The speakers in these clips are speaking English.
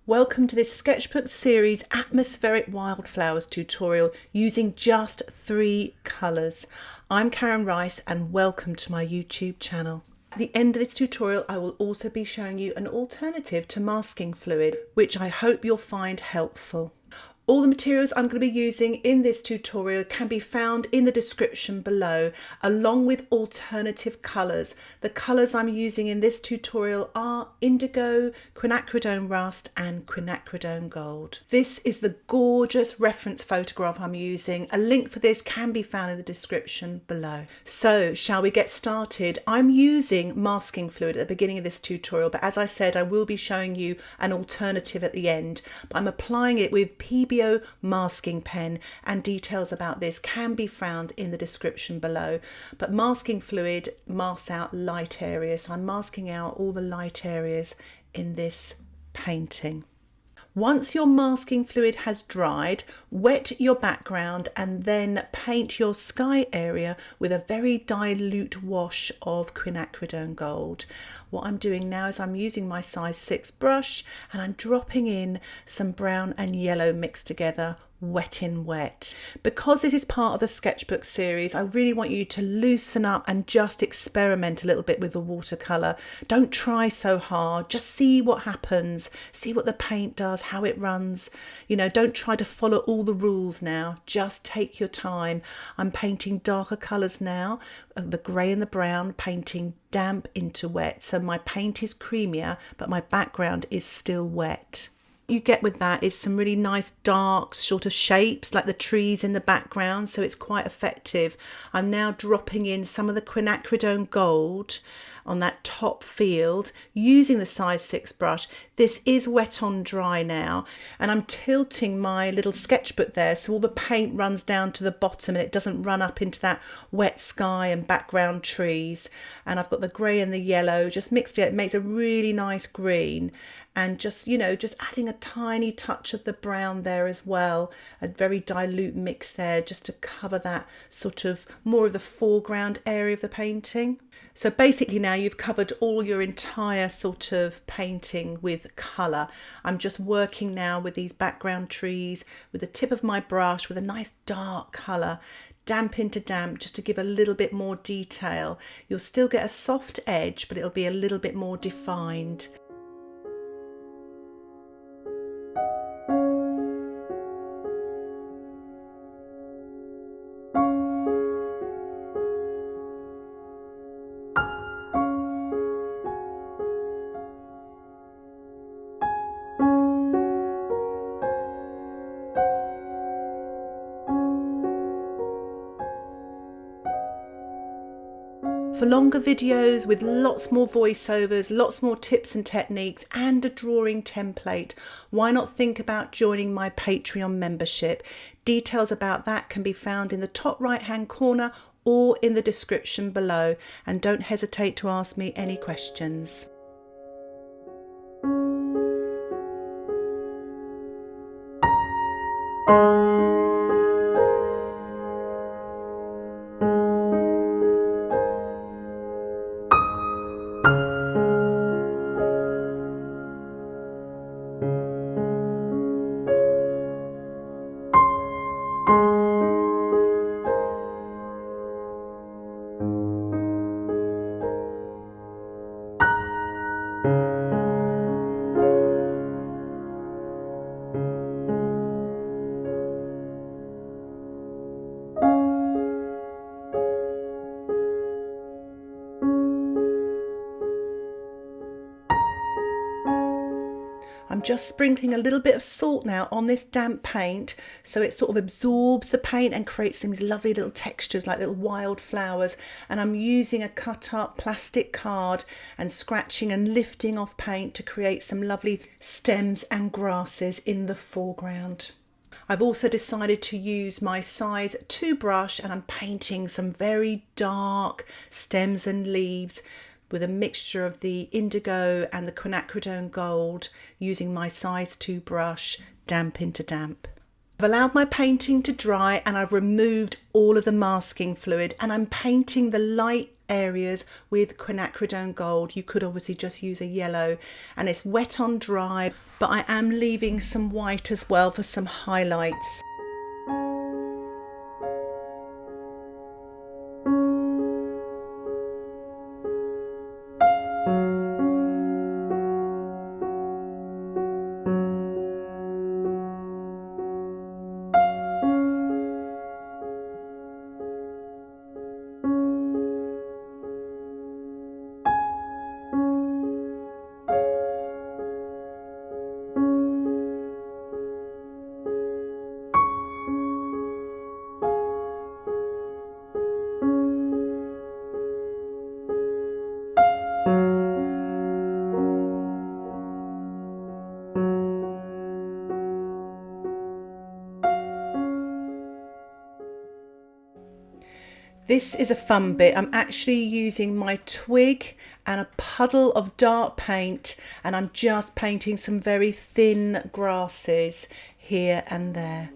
Welcome to this Sketchbook series atmospheric wildflowers tutorial using just 3 colours. I'm Karen Rice and welcome to my YouTube channel. At the end of this tutorial I will also be showing you an alternative to masking fluid, which I hope you'll find helpful. All the materials I'm going to be using in this tutorial can be found in the description below, along with alternative colours. The colours I'm using in this tutorial are Indigo, Quinacridone Rust and Quinacridone Gold. This is the gorgeous reference photograph I'm using. A link for this can be found in the description below. So shall we get started? I'm using masking fluid at the beginning of this tutorial, but as I said, I will be showing you an alternative at the end. But I'm applying it with Pebeo masking pen, and details about this can be found in the description below. But masking fluid masks out light areas, so I'm masking out all the light areas in this painting. Once your masking fluid has dried, wet your background and then paint your sky area with a very dilute wash of Quinacridone Gold. What I'm doing now is I'm using my size 6 brush and I'm dropping in some brown and yellow mixed together, wet in wet. Because this is part of the sketchbook series, I really want you to loosen up and just experiment a little bit with the watercolour. Don't try so hard, just see what happens, see what the paint does, how it runs. You know, don't try to follow all the rules now, just take your time. I'm painting darker colours now, the grey and the brown, painting damp into wet. So my paint is creamier, but my background is still wet. You get with that is some really nice dark sort of shapes like the trees in the background, so it's quite effective. I'm now dropping in some of the Quinacridone Gold on that top field using the size 6 brush. This is wet on dry now, and I'm tilting my little sketchbook there so all the paint runs down to the bottom and it doesn't run up into that wet sky and background trees. And I've got the grey and the yellow just mixed together. It makes a really nice green, and just, you know, just adding a tiny touch of the brown there as well, a very dilute mix there just to cover that sort of more of the foreground area of the painting. So basically now you've covered all your entire sort of painting with colour. I'm just working now with these background trees with the tip of my brush with a nice dark colour, damp into damp, just to give a little bit more detail. You'll still get a soft edge, but it'll be a little bit more defined. For longer videos with lots more voiceovers, lots more tips and techniques and a drawing template, why not think about joining my Patreon membership? Details about that can be found in the top right hand corner or in the description below, and don't hesitate to ask me any questions. I'm just sprinkling a little bit of salt now on this damp paint so it sort of absorbs the paint and creates these lovely little textures like little wildflowers. And I'm using a cut up plastic card and scratching and lifting off paint to create some lovely stems and grasses in the foreground. I've also decided to use my size 2 brush and I'm painting some very dark stems and leaves with a mixture of the Indigo and the Quinacridone Gold using my size 2 brush, damp into damp. I've allowed my painting to dry and I've removed all of the masking fluid, and I'm painting the light areas with Quinacridone Gold. You could obviously just use a yellow, and it's wet on dry, but I am leaving some white as well for some highlights. This is a fun bit. I'm actually using my twig and a puddle of dark paint, and I'm just painting some very thin grasses here and there.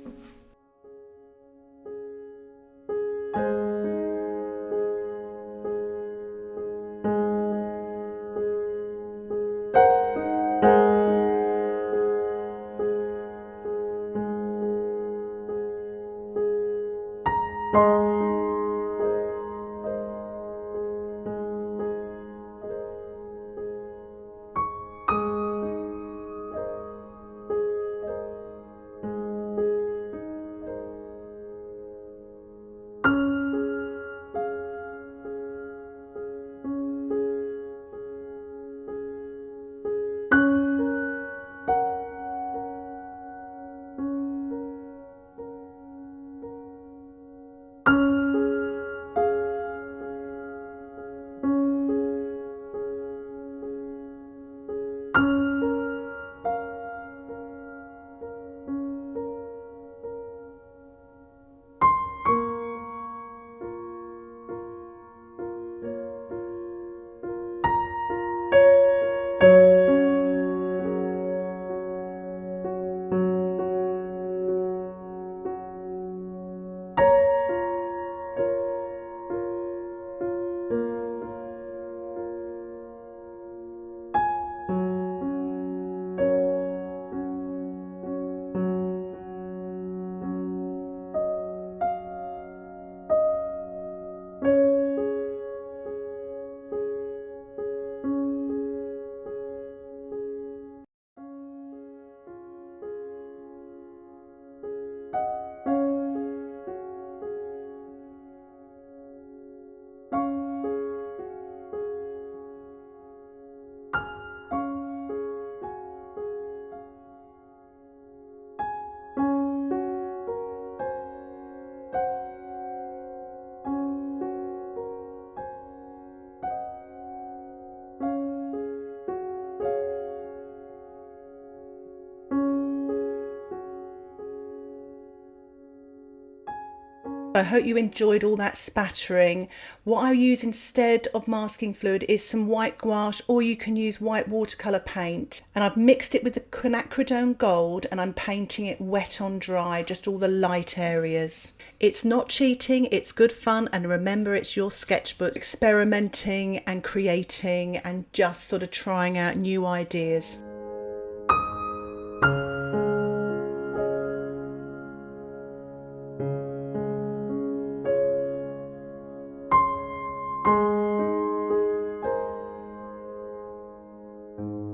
I hope you enjoyed all that spattering. What I use instead of masking fluid is some white gouache, or you can use white watercolour paint. And I've mixed it with the Quinacridone Gold and I'm painting it wet on dry, just all the light areas. It's not cheating, it's good fun, and remember, it's your sketchbook, experimenting and creating and just sort of trying out new ideas.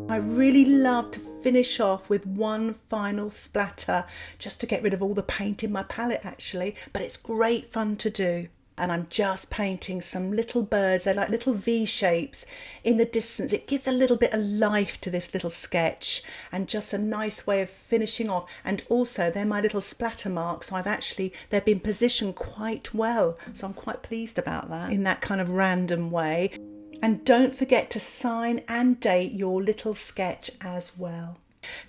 I really love to finish off with one final splatter just to get rid of all the paint in my palette actually, but it's great fun to do. And I'm just painting some little birds. They're like little V shapes in the distance. It gives a little bit of life to this little sketch and just a nice way of finishing off. And also they're my little splatter marks, so they've been positioned quite well, so I'm quite pleased about that in that kind of random way. And don't forget to sign and date your little sketch as well.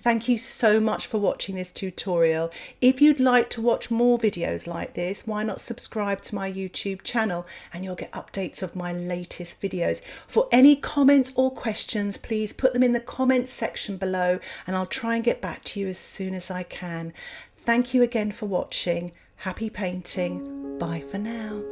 Thank you so much for watching this tutorial. If you'd like to watch more videos like this, why not subscribe to my YouTube channel and you'll get updates of my latest videos. For any comments or questions, please put them in the comments section below and I'll try and get back to you as soon as I can. Thank you again for watching. Happy painting. Bye for now.